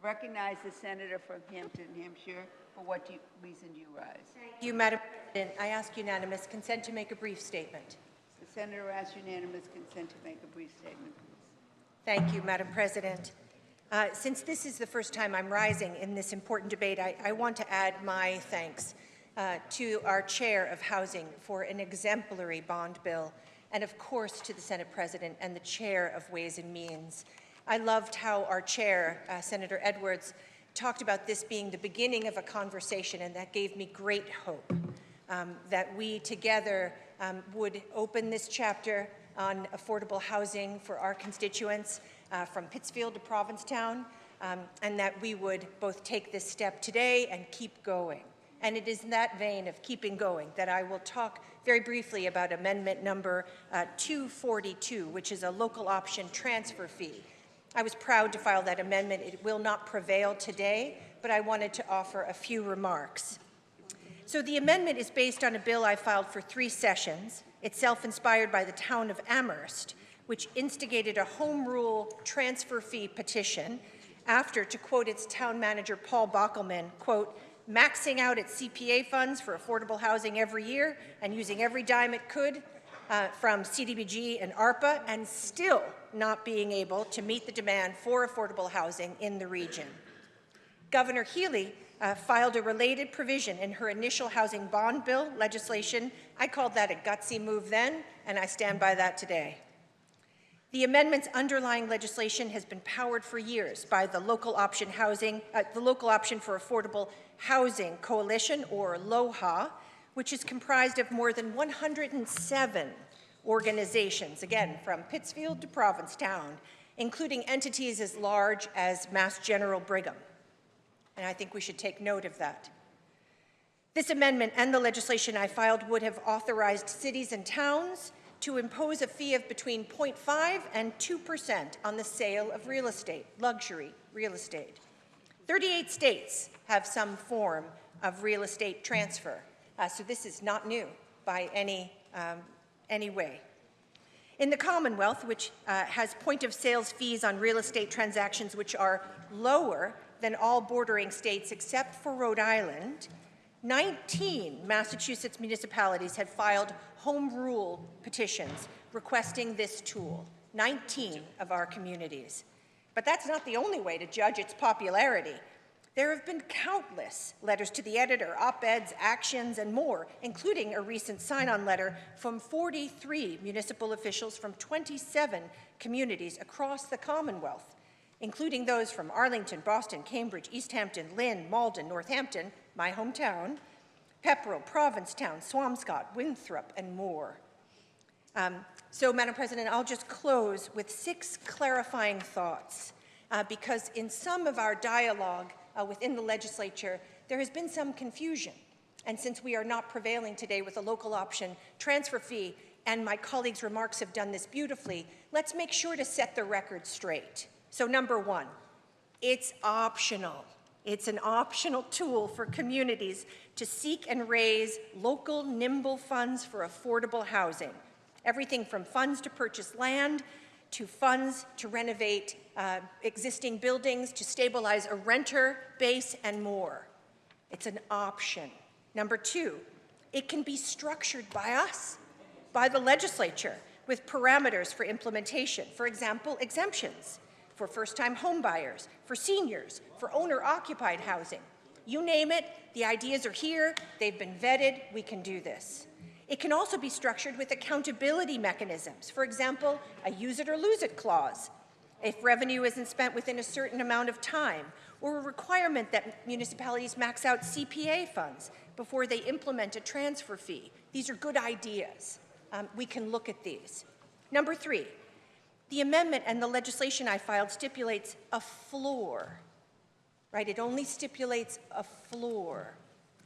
recognize the senator from Hampton, Hampshire. For what reason do you rise? Thank you, Madam President. I ask unanimous consent to make a brief statement. The senator asks unanimous consent to make a brief statement, please. Thank you, Madam President. Since this is the first time I'm rising in this important debate, I want to add my thanks to our Chair of Housing for an exemplary bond bill, and of course to the Senate President and the Chair of Ways and Means. I loved how our Chair, Senator Edwards, talked about this being the beginning of a conversation, and that gave me great hope that we together would open this chapter on affordable housing for our constituents from Pittsfield to Provincetown, and that we would both take this step today and keep going. And it is in that vein of keeping going that I will talk very briefly about amendment number 242, which is a local option transfer fee. I was proud to file that amendment. It will not prevail today, but I wanted to offer a few remarks. So the amendment is based on a bill I filed for 3 sessions, itself inspired by the town of Amherst, which instigated a home rule transfer fee petition after, to quote its town manager Paul Bockelman, quote, maxing out its CPA funds for affordable housing every year and using every dime it could from CDBG and ARPA, and still not being able to meet the demand for affordable housing in the region. Governor Healy filed a related provision in her initial housing bond bill legislation. I called that a gutsy move then, and I stand by that today. The amendment's underlying legislation has been powered for years by the Local Option for Affordable Housing Coalition, or LOHA, which is comprised of more than 107 organizations, again, from Pittsfield to Provincetown, including entities as large as Mass General Brigham. And I think we should take note of that. This amendment and the legislation I filed would have authorized cities and towns to impose a fee of between 0.5% and 2% on the sale of real estate, luxury real estate. 38 states have some form of real estate transfer. So this is not new by any way. In the Commonwealth, which has point-of-sales fees on real estate transactions which are lower than all bordering states except for Rhode Island, 19 Massachusetts municipalities have filed home rule petitions requesting this tool, 19 of our communities. But that's not the only way to judge its popularity. There have been countless letters to the editor, op-eds, actions, and more, including a recent sign-on letter from 43 municipal officials from 27 communities across the Commonwealth, including those from Arlington, Boston, Cambridge, East Hampton, Lynn, Malden, Northampton, my hometown, Pepperell, Provincetown, Swampscott, Winthrop, and more. So, Madam President, I'll just close with 6 clarifying thoughts, because in some of our dialogue within the legislature, there has been some confusion. And since we are not prevailing today with a local option transfer fee, and my colleagues' remarks have done this beautifully, let's make sure to set the record straight. So number 1, it's optional. It's an optional tool for communities to seek and raise local nimble funds for affordable housing. Everything from funds to purchase land, to funds to renovate existing buildings, to stabilize a renter base, and more. It's an option. Number 2, it can be structured by us, by the legislature, with parameters for implementation. For example, exemptions for first-time homebuyers, for seniors, for owner-occupied housing. You name it, the ideas are here, they've been vetted, we can do this. It can also be structured with accountability mechanisms. For example, a use it or lose it clause, if revenue isn't spent within a certain amount of time, or a requirement that municipalities max out CPA funds before they implement a transfer fee. These are good ideas. We can look at these. Number 3, the amendment and the legislation I filed stipulates a floor, right? It only stipulates a floor,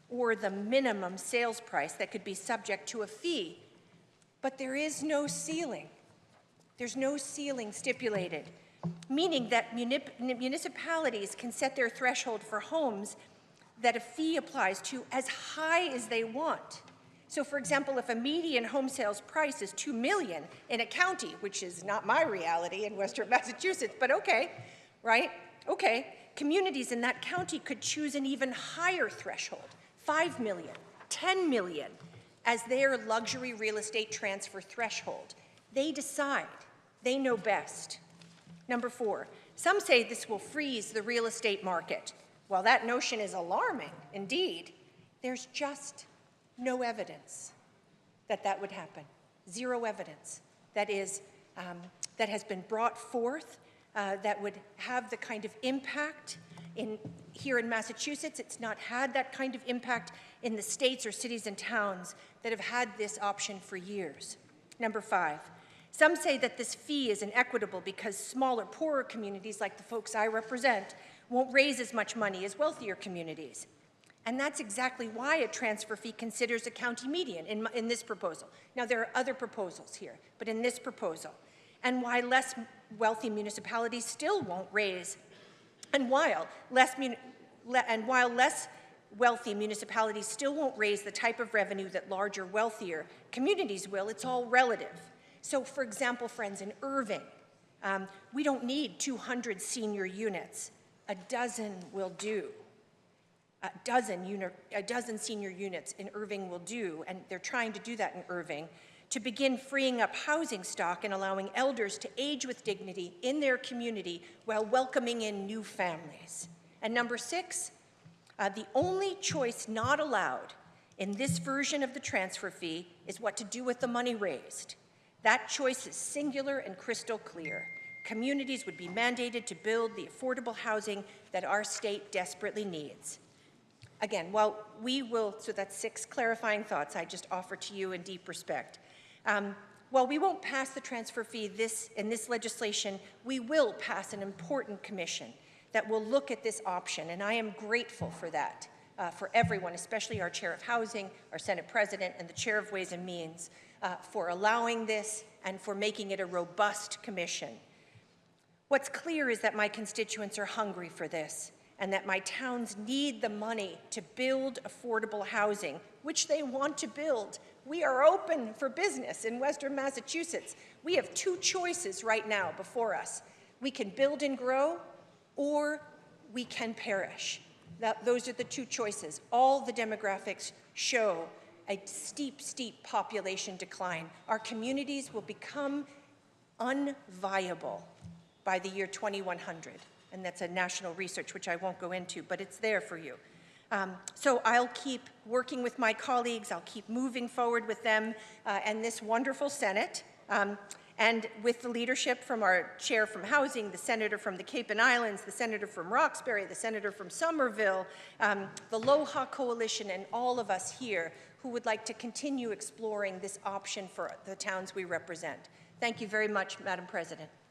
or the minimum sales price that could be subject to a fee. But there is no ceiling. There's no ceiling stipulated, meaning that municipalities can set their threshold for homes that a fee applies to as high as they want. So for example, if a median home sales price is $2 million in a county, which is not my reality in Western Massachusetts, but okay, right? Okay, Communities in that county could choose an even higher threshold, 5 million, 10 million, as their luxury real estate transfer threshold. They decide. They know best. Number 4, some say this will freeze the real estate market. While that notion is alarming, indeed, there's just no evidence that that would happen. Zero evidence that has been brought forth that would have the kind of impact here in Massachusetts. It's not had that kind of impact in the states or cities and towns that have had this option for years. Number 5, some say that this fee is inequitable because smaller, poorer communities like the folks I represent won't raise as much money as wealthier communities. And that's exactly why a transfer fee considers a county median in this proposal. Now, there are other proposals here, but in this proposal, and why less wealthy municipalities still won't raise, and while less wealthy municipalities still won't raise the type of revenue that larger, wealthier communities will, it's all relative. So, for example, friends, in Irving, we don't need 200 senior units. A dozen will do. A dozen senior units in Irving will do, and they're trying to do that in Irving, to begin freeing up housing stock and allowing elders to age with dignity in their community while welcoming in new families. And number 6, the only choice not allowed in this version of the transfer fee is what to do with the money raised. That choice is singular and crystal clear. Communities would be mandated to build the affordable housing that our state desperately needs. Again, while we will, so that's 6 clarifying thoughts I just offer to you in deep respect. While we won't pass the transfer fee in this legislation, we will pass an important commission that will look at this option, and I am grateful for that, for everyone, especially our Chair of Housing, our Senate President, and the Chair of Ways and Means, for allowing this and for making it a robust commission. What's clear is that my constituents are hungry for this, and that my towns need the money to build affordable housing, which they want to build. We are open for business in Western Massachusetts. We have 2 choices right now before us. We can build and grow, or we can perish. Those are the 2 choices. All the demographics show a steep, steep population decline. Our communities will become unviable by the year 2100. And that's a national research, which I won't go into, but it's there for you. So I'll keep working with my colleagues, I'll keep moving forward with them and this wonderful Senate, and with the leadership from our chair from Housing, the senator from the Cape and Islands, the senator from Roxbury, the senator from Somerville, the LOHA Coalition, and all of us here who would like to continue exploring this option for the towns we represent. Thank you very much, Madam President.